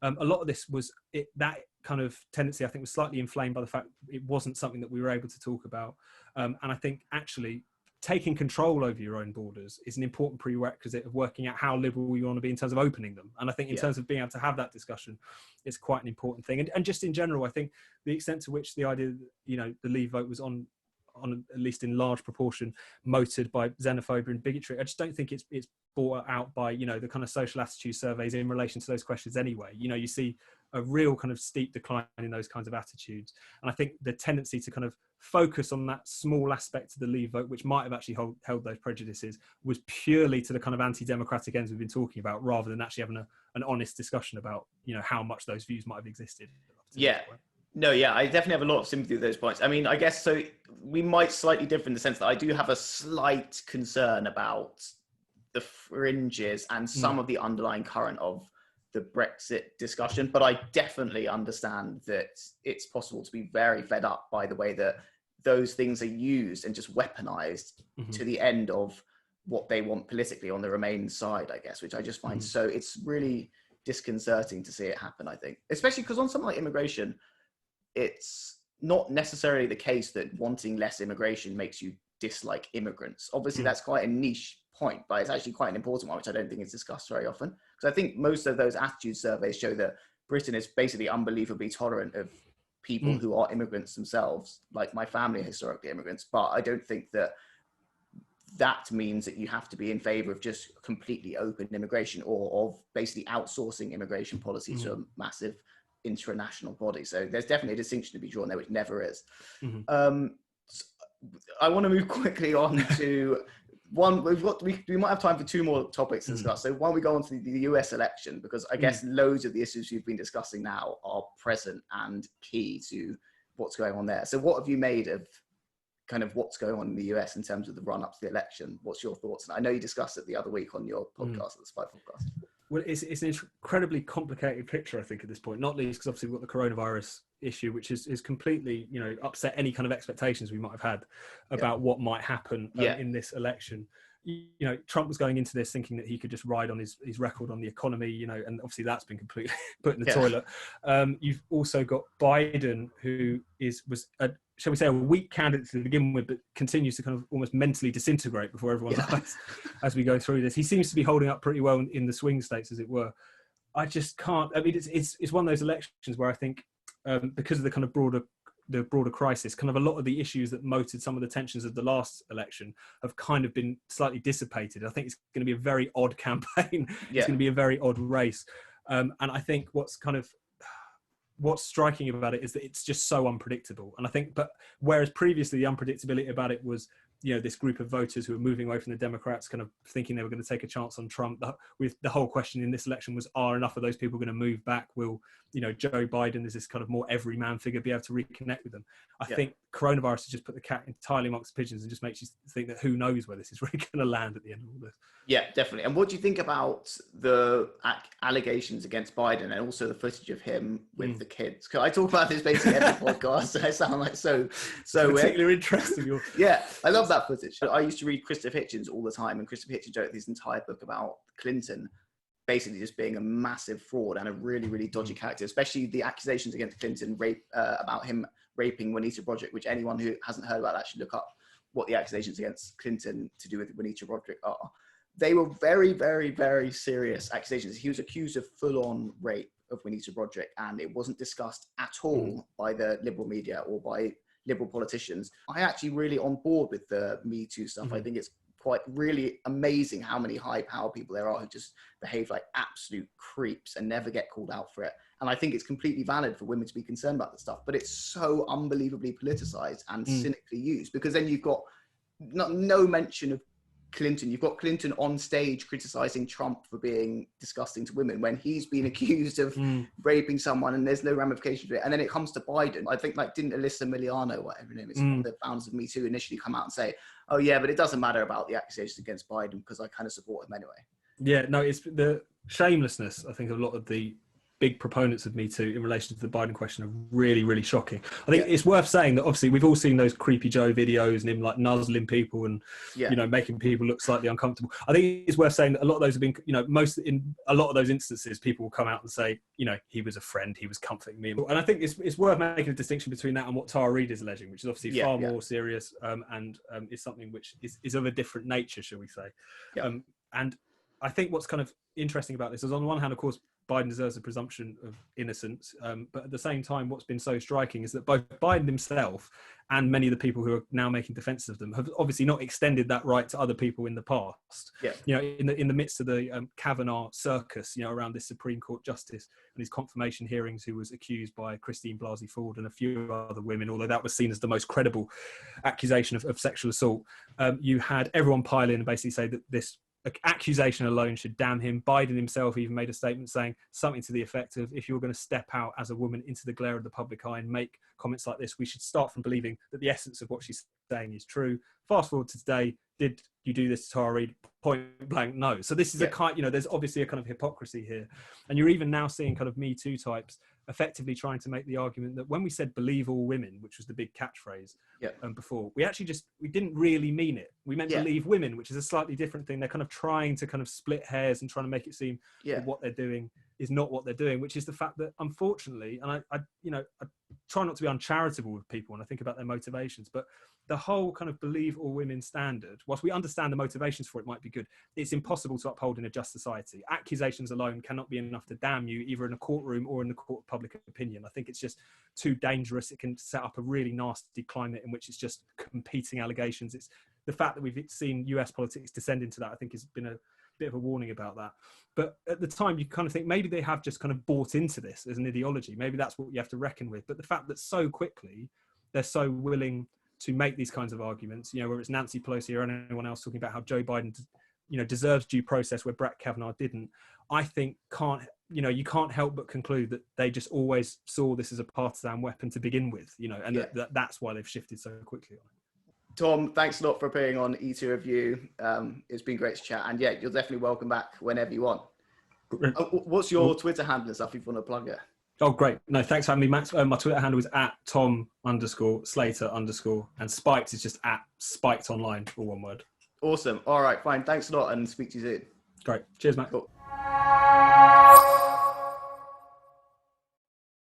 a lot of this was that kind of tendency, I think, was slightly inflamed by the fact it wasn't something that we were able to talk about. And I think actually taking control over your own borders is an important prerequisite of working out how liberal you want to be in terms of opening them. And I think in terms of being able to have that discussion, it's quite an important thing. And just in general, I think the extent to which the idea that, you know, the Leave vote was on at least in large proportion motored by xenophobia and bigotry, I just don't think it's brought out by, you know, the kind of social attitude surveys in relation to those questions anyway. You know, you see a real kind of steep decline in those kinds of attitudes. And I think the tendency to kind of focus on that small aspect of the Leave vote, which might have actually held those prejudices, was purely to the kind of anti-democratic ends we've been talking about, rather than actually having an honest discussion about, you know, how much those views might have existed. No, I definitely have a lot of sympathy with those points. I mean, I guess so we might slightly differ in the sense that I do have a slight concern about the fringes and some of the underlying current of the Brexit discussion, but I definitely understand that it's possible to be very fed up by the way that those things are used and just weaponized to the end of what they want politically on the Remain side, I guess, which I just find so, it's really disconcerting to see it happen, I think, especially because on something like immigration, it's not necessarily the case that wanting less immigration makes you dislike immigrants. Obviously, that's quite a niche point, but it's actually quite an important one, which I don't think is discussed very often. Because I think most of those attitude surveys show that Britain is basically unbelievably tolerant of people who are immigrants themselves. Like my family are historically immigrants, but I don't think that that means that you have to be in favor of just completely open immigration, or of basically outsourcing immigration policy to a massive international body. So there's definitely a distinction to be drawn there, which never is. I want to move quickly on to one. We might have time for two more topics to discuss. So why don't we go on to the US election, because I guess loads of the issues we've been discussing now are present and key to what's going on there. So what have you made of kind of what's going on in the US in terms of the run up to the election? What's your thoughts? And I know you discussed it the other week on your podcast, the Spy Podcast. Well, it's an incredibly complicated picture, I think, at this point, not least because obviously we've got the coronavirus issue, which is completely, upset any kind of expectations we might have had about what might happen in this election. Trump was going into this thinking that he could just ride on his record on the economy, and obviously that's been completely put in the toilet. You've also got Biden, who was shall we say, a weak candidate to begin with, but continues to kind of almost mentally disintegrate before everyone's eyes as we go through this. He seems to be holding up pretty well in the swing states, as it were. I just can't. I mean, it's one of those elections where I think because of the kind of broader crisis, kind of a lot of the issues that motored some of the tensions of the last election have kind of been slightly dissipated. I think it's going to be a very odd campaign. It's going to be a very odd race. And I think what's striking about it is that it's just so unpredictable. And I think, but whereas previously the unpredictability about it was, this group of voters who are moving away from the Democrats kind of thinking they were going to take a chance on Trump, with the whole question in this election was, are enough of those people going to move back? Will, Joe Biden, as this kind of more everyman figure, be able to reconnect with them? I think coronavirus has just put the cat entirely amongst the pigeons and just makes you think that who knows where this is really going to land at the end of all this. Yeah, definitely. And what do you think about the allegations against Biden and also the footage of him with the kids? Because I talk about this basically every podcast. I sound like so particularly interesting. Yeah, I love that footage. I used to read Christopher Hitchens all the time, and Christopher Hitchens wrote this entire book about Clinton basically just being a massive fraud and a really, really dodgy character, especially the accusations against Clinton about him raping Juanita Broderick, which anyone who hasn't heard about that should look up what the accusations against Clinton to do with Juanita Broderick are. They were very, very, very serious accusations. He was accused of full-on rape of Juanita Broderick, and it wasn't discussed at all by the liberal media or by liberal politicians. I actually really on board with the Me Too stuff. I think it's quite really amazing how many high power people there are who just behave like absolute creeps and never get called out for it. And I think it's completely valid for women to be concerned about this stuff, but it's so unbelievably politicized and cynically used, because then you've got no mention of Clinton. You've got Clinton on stage criticizing Trump for being disgusting to women when he's been accused of raping someone and there's no ramification to it. And then it comes to Biden. I think didn't Alyssa Milano, whatever her name is, one of the founders of Me Too, initially come out and say, oh yeah, but it doesn't matter about the accusations against Biden because I kind of support him anyway. Yeah, no, it's the shamelessness, I think, of a lot of the big proponents of Me Too in relation to the Biden question are really, really shocking. I think it's worth saying that obviously we've all seen those Creepy Joe videos and him like nuzzling people and making people look slightly uncomfortable. I think it's worth saying that a lot of those have been, in a lot of those instances, people will come out and say, he was a friend, he was comforting me. And I think it's worth making a distinction between that and what Tara Reid is alleging, which is obviously far more serious and is something which is of a different nature, shall we say. And I think what's kind of interesting about this is, on the one hand, of course, Biden deserves a presumption of innocence. But at the same time, what's been so striking is that both Biden himself and many of the people who are now making defenses of them have obviously not extended that right to other people in the past. In the midst of the Kavanaugh circus, around this Supreme Court justice and his confirmation hearings, who was accused by Christine Blasey Ford and a few other women, although that was seen as the most credible accusation of sexual assault, you had everyone pile in and basically say that this accusation alone should damn him. Biden himself even made a statement saying something to the effect of, if you're going to step out as a woman into the glare of the public eye and make comments like this, we should start from believing that the essence of what she's saying is true. Fast forward to today, did you do this to Tara Reid? Point blank, no. So this is a kind, there's obviously a kind of hypocrisy here. And you're even now seeing kind of Me Too types effectively trying to make the argument that when we said believe all women, which was the big catchphrase before, we didn't really mean it. We meant believe women, which is a slightly different thing. They're kind of trying to kind of split hairs and trying to make it seem that what they're doing is not what they're doing, which is the fact that, unfortunately, and I try not to be uncharitable with people when I think about their motivations, but the whole kind of believe all women standard, whilst we understand the motivations for it might be good, it's impossible to uphold in a just society. Accusations alone cannot be enough to damn you, either in a courtroom or in the court of public opinion. I think it's just too dangerous. It can set up a really nasty climate in which it's just competing allegations. It's the fact that we've seen US politics descend into that, I think, has been a bit of a warning about that. But at the time, you kind of think maybe they have just kind of bought into this as an ideology. Maybe that's what you have to reckon with. But the fact that so quickly they're so willing to make these kinds of arguments, whether it's Nancy Pelosi or anyone else talking about how Joe Biden, deserves due process where Brett Kavanaugh didn't, I think you can't help but conclude that they just always saw this as a partisan weapon to begin with, and that's why they've shifted so quickly on it. Tom, thanks a lot for appearing on E2 Review. It's been great to chat, and yeah, you're definitely welcome back whenever you want. What's your Twitter handle and stuff if you want to plug it? Oh, great. No, thanks for having me, Max. My Twitter handle is @Tom_Slater_, and Spiked is just @Spiked Online, all one word. Awesome. All right, fine. Thanks a lot, and speak to you soon. Great. Cheers, Max. Cool.